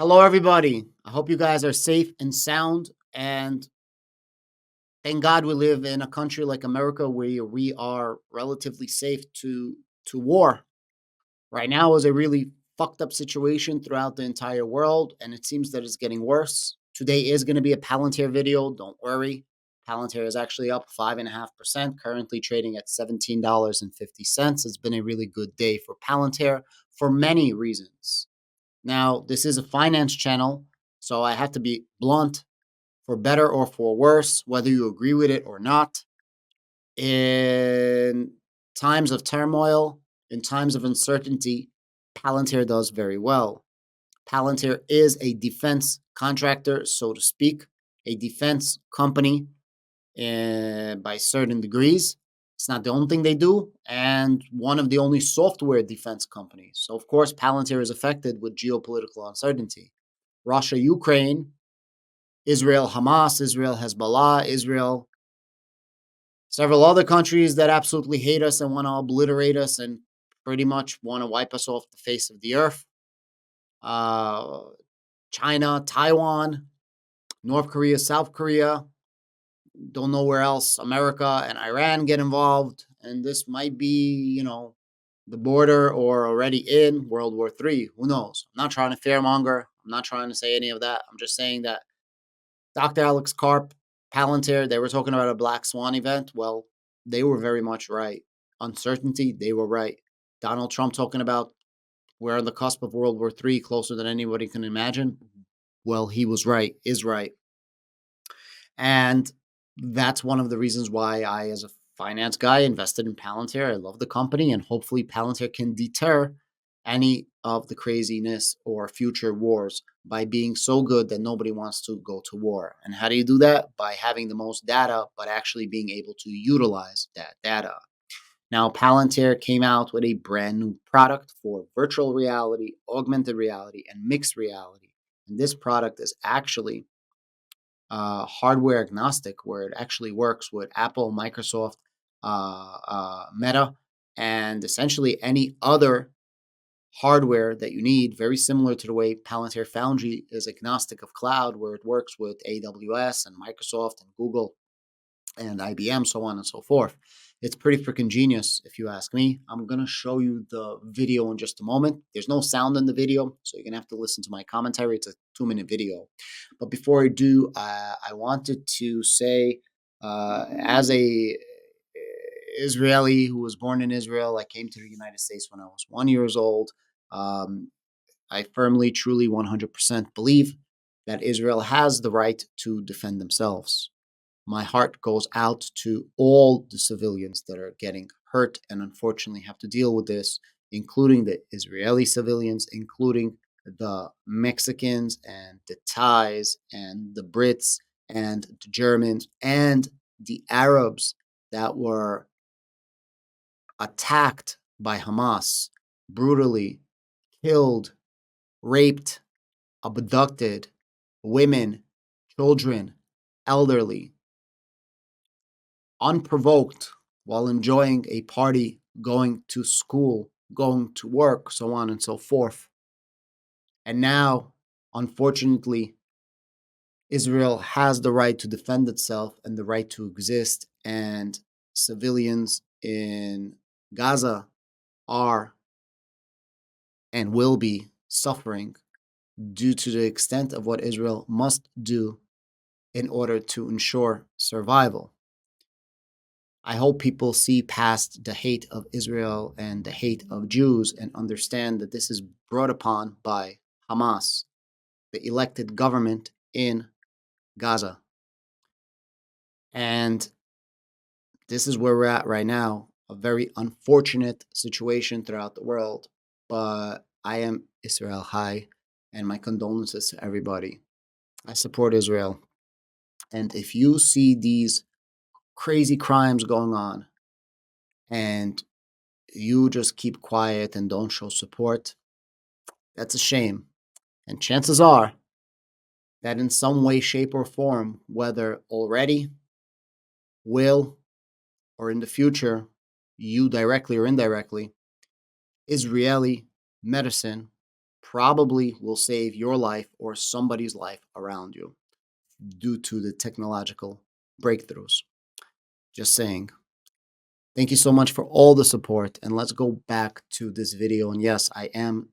Hello, everybody. I hope you guys are safe and sound. And thank God we live in a country like America where we are relatively safe to war. Right now is a really fucked up situation throughout the entire world, and it seems that it's getting worse. Today is going to be a Palantir video. Don't worry. Palantir is actually up 5.5%, currently trading at $17.50. It's been a really good day for Palantir for many reasons. Now, this is a finance channel, so I have to be blunt. For better or for worse, whether you agree with it or not, in times of turmoil, in times of uncertainty, Palantir does very well. Palantir is a defense contractor, so to speak, a defense company by certain degrees. It's not the only thing they do, and one of the only software defense companies. So, of course, Palantir is affected with geopolitical uncertainty. Russia, Ukraine, Israel, Hamas, Israel, Hezbollah, Israel, several other countries that absolutely hate us and want to obliterate us and pretty much want to wipe us off the face of the earth. Uh, China, Taiwan, North Korea, South Korea, don't know where else America and Iran get involved. And this might be, the border or already in World War III. Who knows? I'm not trying to fearmonger. I'm not trying to say any of that. I'm just saying that Dr. Alex Karp, Palantir, they were talking about a Black Swan event. Well, they were very much right. Uncertainty, they were right. Donald Trump talking about we're on the cusp of World War III, closer than anybody can imagine. Well, he was right, is right. And that's one of the reasons why I, as a finance guy, invested in Palantir. I love the company, and hopefully Palantir can deter any of the craziness or future wars by being so good that nobody wants to go to war. And how do you do that? By having the most data, but actually being able to utilize that data. Now, Palantir came out with a brand new product for virtual reality, augmented reality, and mixed reality. And this product is actually hardware agnostic, where it actually works with Apple, Microsoft, Meta, and essentially any other hardware that you need, very similar to the way Palantir Foundry is agnostic of cloud, where it works with AWS and Microsoft and Google and IBM, so on and so forth. It's pretty freaking genius, if you ask me. I'm going to show you the video in just a moment. There's no sound in the video, so you're going to have to listen to my commentary. It's a 2-minute video. But before I do, I wanted to say, as a Israeli who was born in Israel, I came to the United States when I was 1 year old. Um, I firmly, truly, 100% believe that Israel has the right to defend themselves. My heart goes out to all the civilians that are getting hurt and unfortunately have to deal with this, including the Israeli civilians, including the Mexicans and the Thais and the Brits and the Germans and the Arabs that were attacked by Hamas, brutally killed, raped, abducted, women, children, elderly, unprovoked, while enjoying a party, going to school, going to work, so on and so forth. And now, unfortunately, Israel has the right to defend itself and the right to exist, and civilians in Gaza are and will be suffering due to the extent of what Israel must do in order to ensure survival. I hope people see past the hate of Israel and the hate of Jews and understand that this is brought upon by Hamas, the elected government in Gaza. And this is where we're at right now, a very unfortunate situation throughout the world. But I am Israel High, and my condolences to everybody. I support Israel. And if you see these crazy crimes going on and you just keep quiet and don't show support, that's a shame. And chances are that in some way, shape, or form, whether already, will, or in the future, you directly or indirectly, Israeli medicine, probably will save your life or somebody's life around you due to the technological breakthroughs. Just saying. Thank you so much for all the support. And let's go back to this video. And yes, I am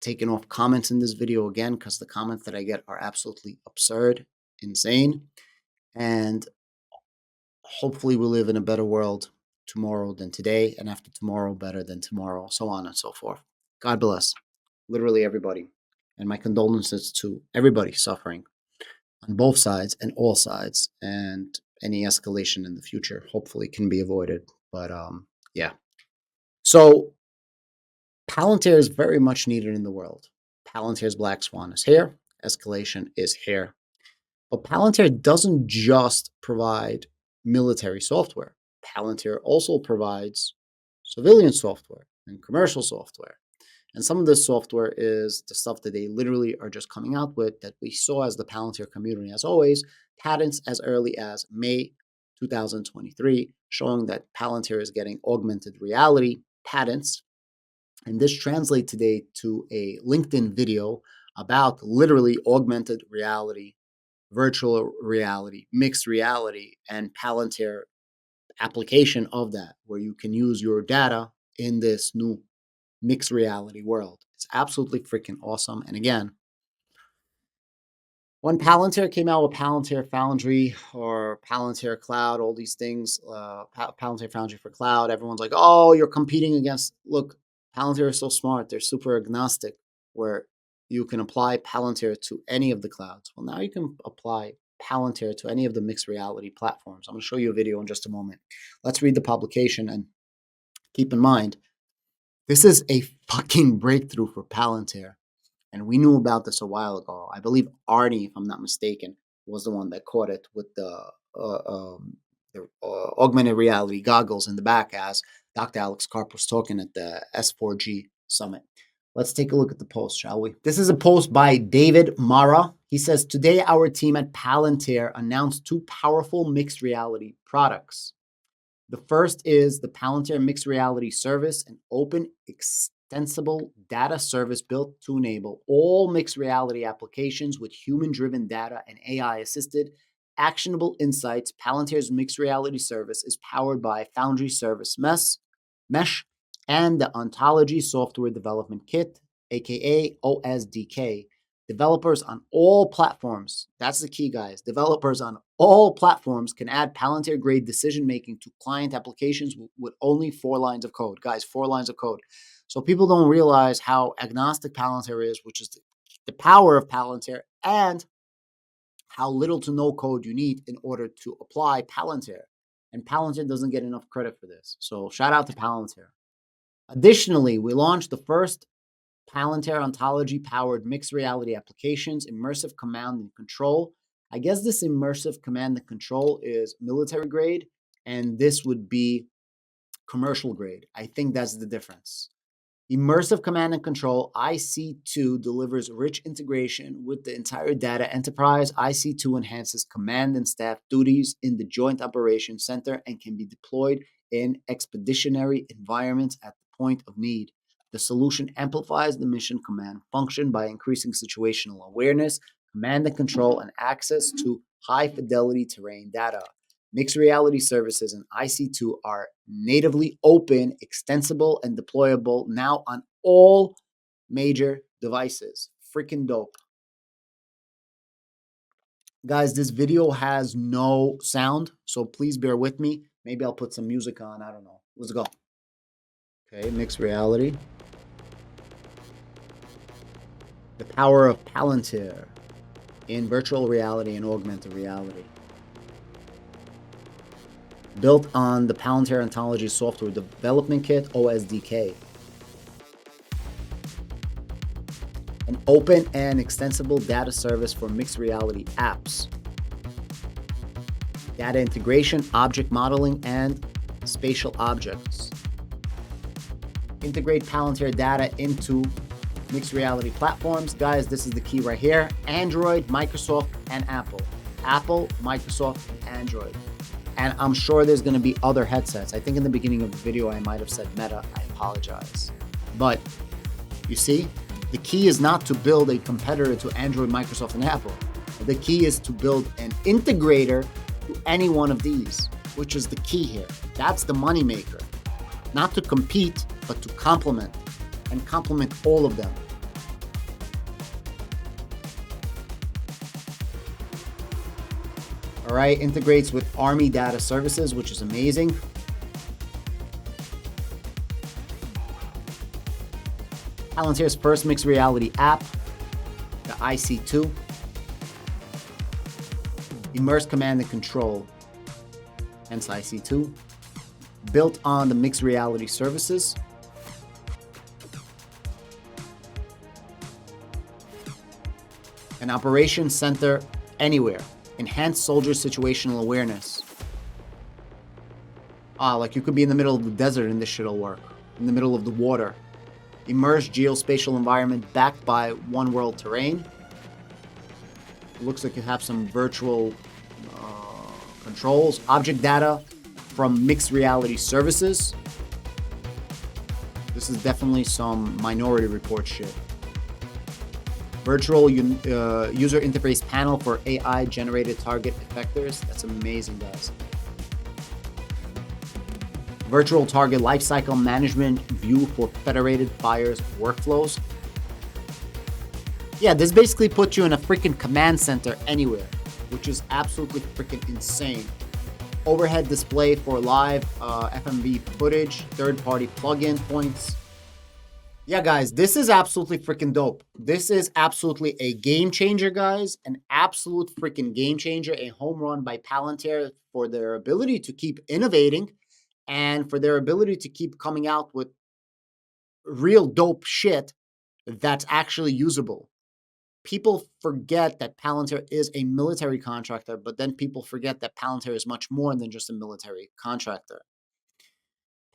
taking off comments in this video again because the comments that I get are absolutely absurd, insane. And hopefully we live in a better world tomorrow than today, and after tomorrow better than tomorrow, so on and so forth. God bless literally everybody. And my condolences to everybody suffering on both sides and all sides. And any escalation in the future hopefully can be avoided. But yeah. So Palantir is very much needed in the world. Palantir's Black Swan is here. Escalation is here. But Palantir doesn't just provide military software. Palantir also provides civilian software and commercial software. And some of this software is the stuff that they literally are just coming out with that we saw as the Palantir community, as always, patents as early as May 2023, showing that Palantir is getting augmented reality patents. And this translates today to a LinkedIn video about literally augmented reality, virtual reality, mixed reality, and Palantir application of that, where you can use your data in this new mixed reality world. It's absolutely freaking awesome. And again, when Palantir came out with Palantir Foundry or Palantir Cloud, all these things, Palantir Foundry for Cloud, everyone's like, oh, you're competing against, look, Palantir is so smart. They're super agnostic, where you can apply Palantir to any of the clouds. Well, now you can apply Palantir to any of the mixed reality platforms. I'm going to show you a video in just a moment. Let's read the publication and keep in mind, this is a fucking breakthrough for Palantir. And we knew about this a while ago. I believe Arnie, if I'm not mistaken, was the one that caught it with the augmented reality goggles in the back as Dr. Alex Karp was talking at the S4G summit. Let's take a look at the post, shall we? This is a post by David Mara. He says, today our team at Palantir announced two powerful mixed reality products. The first is the Palantir Mixed Reality Service, an open, extensible data service built to enable all mixed reality applications with human-driven data and AI-assisted actionable insights. Palantir's Mixed Reality Service is powered by Foundry Service Mesh and the Ontology Software Development Kit, aka OSDK. Developers on all platforms, that's the key, guys. Developers on all platforms can add Palantir-grade decision-making to client applications with only 4 lines of code. Guys, 4 lines of code. So people don't realize how agnostic Palantir is, which is the power of Palantir, and how little to no code you need in order to apply Palantir. And Palantir doesn't get enough credit for this. So shout out to Palantir. Additionally, we launched the first Palantir Ontology-powered mixed reality applications, immersive command and control. I guess this immersive command and control is military grade, and this would be commercial grade. I think that's the difference. Immersive command and control, IC2 delivers rich integration with the entire data enterprise. IC2 enhances command and staff duties in the Joint Operations Center and can be deployed in expeditionary environments at the point of need. The solution amplifies the mission command function by increasing situational awareness, command and control, and access to high-fidelity terrain data. Mixed reality services and IC2 are natively open, extensible, and deployable now on all major devices. Freaking dope. Guys, this video has no sound, so please bear with me. Maybe I'll put some music on. I don't know. Let's go. Okay, mixed reality. The power of Palantir in virtual reality and augmented reality. Built on the Palantir Ontology Software Development Kit, OSDK. An open and extensible data service for mixed reality apps. Data integration, object modeling, and spatial objects. Integrate Palantir data into mixed reality platforms. Guys, this is the key right here. Android, Microsoft, and Apple. Apple, Microsoft, and Android. And I'm sure there's going to be other headsets. I think in the beginning of the video, I might have said Meta. I apologize. But you see, The key is not to build a competitor to Android, Microsoft, and Apple. The key is to build an integrator to any one of these, which is the key here. That's the moneymaker. Not to compete, but to complement, and complement all of them. All right, integrates with Army Data Services, which is amazing. Palantir's first mixed reality app, the IC2. Immerse Command and Control, hence IC2. Built on the mixed reality services. An operations center anywhere. Enhanced soldier situational awareness. Like you could be in the middle of the desert and this shit'll work. In the middle of the water. Immersed geospatial environment backed by one world terrain. It looks like you have some virtual controls. Object data from mixed reality services. This is definitely some Minority Report shit. Virtual user interface panel for AI generated target effectors. That's amazing, guys. Virtual target lifecycle management view for federated fires workflows. Yeah, this basically puts you in a freaking command center anywhere, which is absolutely freaking insane. Overhead display for live FMV footage, third-party plugin points. Yeah, guys, this is absolutely freaking dope. This is absolutely a game changer, guys. An absolute freaking game changer. A home run by Palantir for their ability to keep innovating and for their ability to keep coming out with real dope shit that's actually usable. People forget that Palantir is a military contractor, but then people forget that Palantir is much more than just a military contractor.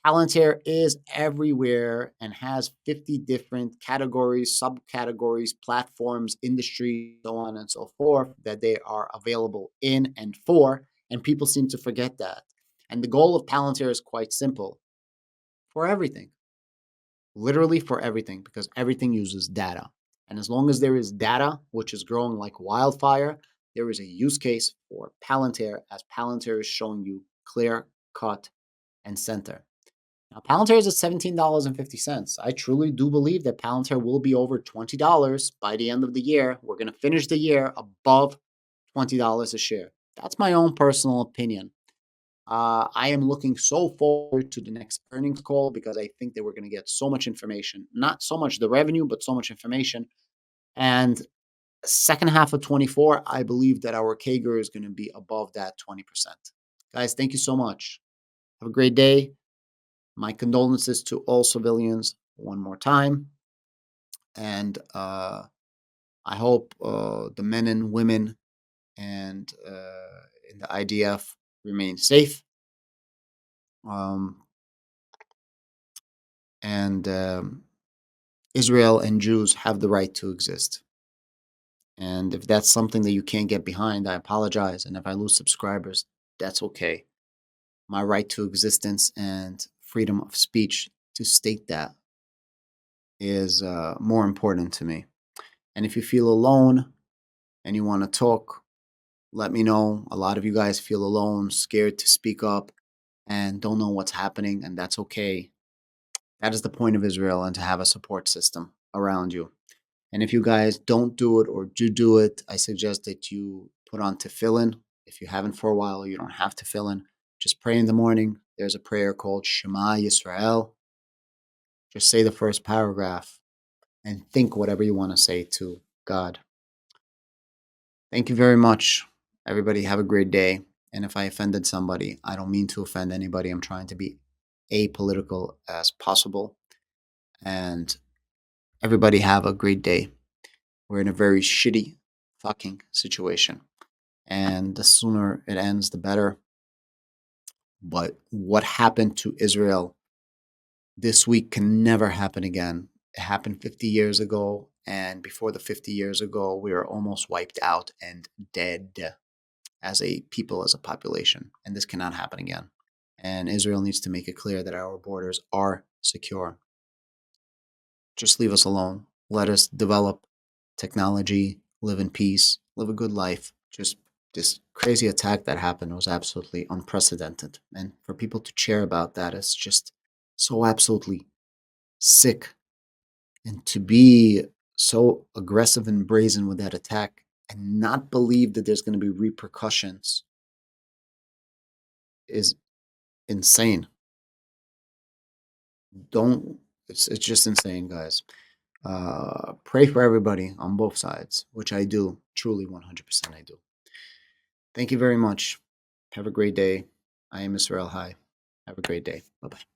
Palantir is everywhere and has 50 different categories, subcategories, platforms, industries, so on and so forth that they are available in and for, and people seem to forget that. And the goal of Palantir is quite simple. For everything. Literally for everything, because everything uses data. And as long as there is data, which is growing like wildfire, there is a use case for Palantir, as Palantir is showing you clear, cut, and center. Now, Palantir is at $17.50. I truly do believe that Palantir will be over $20 by the end of the year. We're going to finish the year above $20 a share. That's my own personal opinion. I am looking so forward to the next earnings call because I think that we're going to get so much information. Not so much the revenue, but so much information. And second half of 24, I believe that our CAGR is going to be above that 20%. Guys, thank you so much. Have a great day. My condolences to all civilians one more time. And I hope the men and women and in the IDF remain safe. Israel and Jews have the right to exist. And if that's something that you can't get behind, I apologize. And if I lose subscribers, that's okay. My right to existence and freedom of speech to state that is more important to me. And if you feel alone and you want to talk, let me know. A lot of you guys feel alone, scared to speak up, and don't know what's happening, and that's okay. That is the point of Israel, and to have a support system around you. And if you guys don't do it or do it, I suggest that you put on tefillin. If you haven't for a while, you don't have tefillin. Just pray in the morning. There's a prayer called Shema Yisrael. Just say the first paragraph and think whatever you want to say to God. Thank you very much. Everybody have a great day. And if I offended somebody, I don't mean to offend anybody. I'm trying to be apolitical as possible. And everybody have a great day. We're in a very shitty fucking situation. And the sooner it ends, the better. But what happened to Israel this week can never happen again. It happened 50 years ago. And before the 50 years ago, we were almost wiped out and dead as a people, as a population. And this cannot happen again. And Israel needs to make it clear that our borders are secure. Just leave us alone. Let us develop technology, live in peace, live a good life. Just this crazy attack that happened was absolutely unprecedented. And for people to cheer about that is just so absolutely sick. And to be so aggressive and brazen with that attack and not believe that there's going to be repercussions is insane. Don't, it's just insane, guys. Pray for everybody on both sides, which I do, truly 100% I do. Thank you very much. Have a great day. I am Israel High. Have a great day. Bye bye.